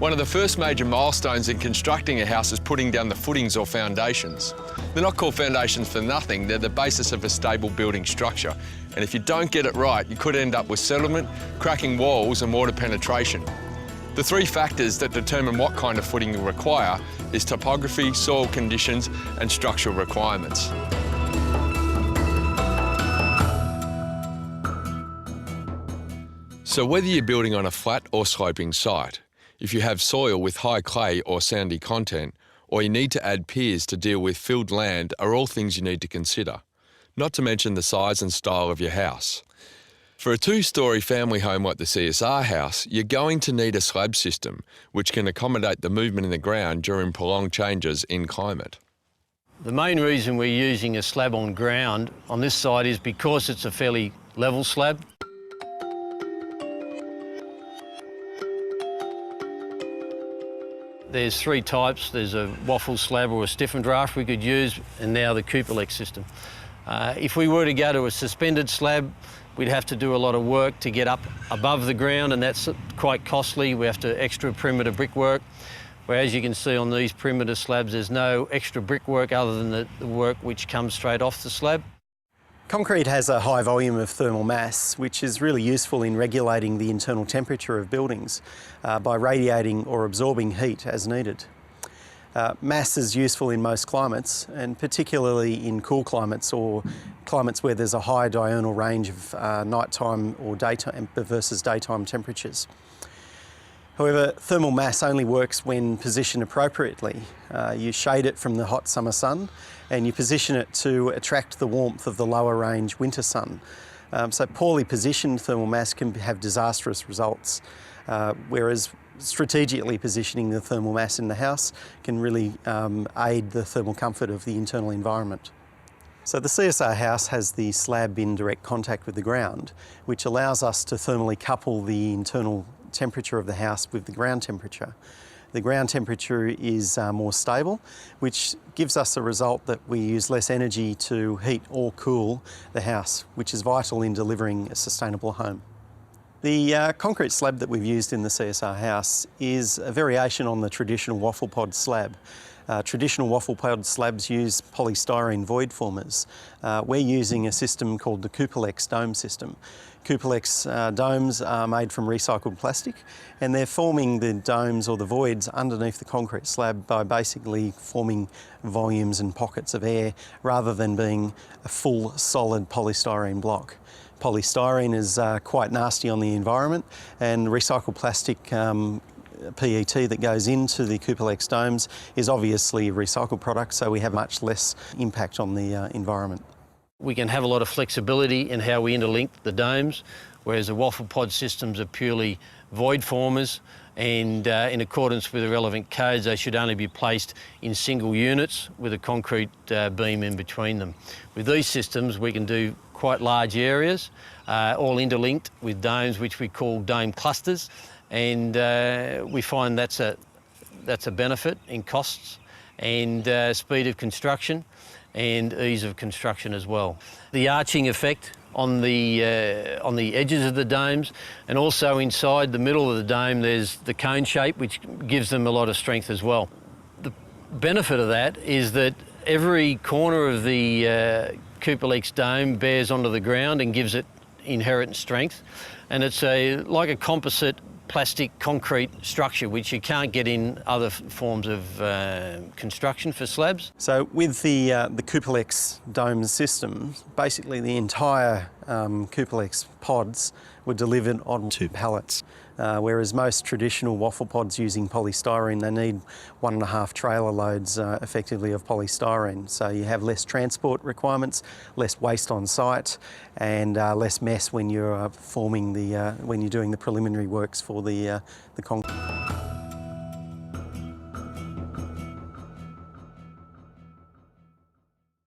One of the first major milestones in constructing a house is putting down the footings or foundations. They're not called foundations for nothing, they're the basis of a stable building structure. And if you don't get it right, you could end up with settlement, cracking walls and water penetration. The three factors that determine what kind of footing you require is topography, soil conditions and structural requirements. So whether you're building on a flat or sloping site, if you have soil with high clay or sandy content, or you need to add piers to deal with filled land are all things you need to consider, not to mention the size and style of your house. For a two-storey family home like the CSR House, you're going to need a slab system which can accommodate the movement in the ground during prolonged changes in climate. The main reason we're using a slab on ground on this side is because it's a fairly level slab. There's three types. There's a waffle slab or a stiffened raft we could use, and now the CUPOLEX system. If we were to go to a suspended slab, we'd have to do a lot of work to get up above the ground, and that's quite costly. We have to extra perimeter brickwork. Whereas you can see on these perimeter slabs, there's no extra brickwork other than the work which comes straight off the slab. Concrete has a high volume of thermal mass, which is really useful in regulating the internal temperature of buildings by radiating or absorbing heat as needed. Mass is useful in most climates, and particularly in cool climates or climates where there's a high diurnal range of nighttime or daytime versus daytime temperatures. However, thermal mass only works when positioned appropriately. You shade it from the hot summer sun and you position it to attract the warmth of the lower range winter sun. So poorly positioned thermal mass can have disastrous results, whereas strategically positioning the thermal mass in the house can really aid the thermal comfort of the internal environment. So the CSR House has the slab in direct contact with the ground, which allows us to thermally couple the internal temperature of the house with the ground temperature. The ground temperature is more stable, which gives us a result that we use less energy to heat or cool the house, which is vital in delivering a sustainable home. The concrete slab that we've used in the CSR House is a variation on the traditional waffle pod slab. Traditional waffle pod slabs use polystyrene void formers. We're using a system called the CUPOLEX Dome System. CUPOLEX domes are made from recycled plastic, and they're forming the domes or the voids underneath the concrete slab by basically forming volumes and pockets of air rather than being a full solid polystyrene block. Polystyrene is quite nasty on the environment, and recycled plastic PET that goes into the CUPOLEX domes is obviously a recycled product, so we have much less impact on the environment. We can have a lot of flexibility in how we interlink the domes, whereas the waffle pod systems are purely void formers, and in accordance with the relevant codes, they should only be placed in single units with a concrete beam in between them. With these systems, we can do quite large areas, all interlinked with domes, which we call dome clusters, and we find that's a benefit in costs and speed of construction and ease of construction as well. The arching effect on the edges of the domes, and also inside the middle of the dome there's the cone shape, which gives them a lot of strength as well. The benefit of that is that every corner of the CUPOLEX dome bears onto the ground and gives it inherent strength, and it's like a composite plastic concrete structure which you can't get in other forms of construction for slabs. So with the CUPOLEX dome system, basically the entire CUPOLEX pods were delivered onto pallets, whereas most traditional waffle pods using polystyrene, they need 1.5 trailer loads effectively of polystyrene. So you have less transport requirements, less waste on site, and less mess when you're forming when you're doing the preliminary works for the concrete.